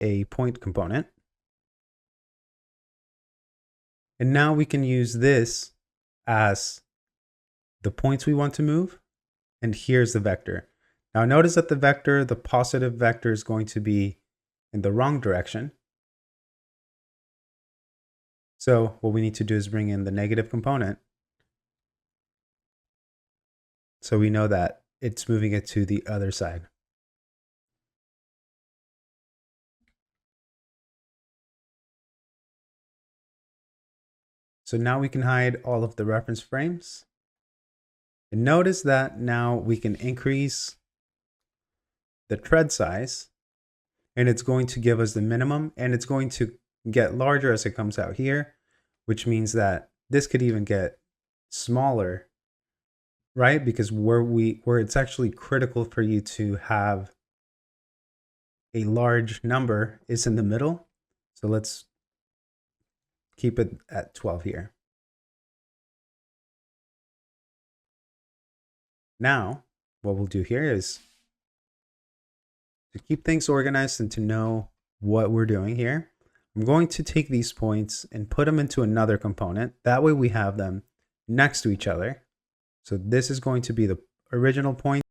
a point component. And now we can use this as the points we want to move. And here's the vector. Now notice that the vector, the positive vector, is going to be in the wrong direction. So what we need to do is bring in the negative component. So we know that it's moving it to the other side. So now we can hide all of the reference frames. And notice that now we can increase the tread size, and it's going to give us the minimum, and it's going to get larger as it comes out here, which means that this could even get smaller, right? Because where it's actually critical for you to have a large number is in the middle. So let's keep it at 12 here. Now, what we'll do here is to keep things organized and to know what we're doing here. I'm going to take these points and put them into another component. That way we have them next to each other. So this is going to be the original point.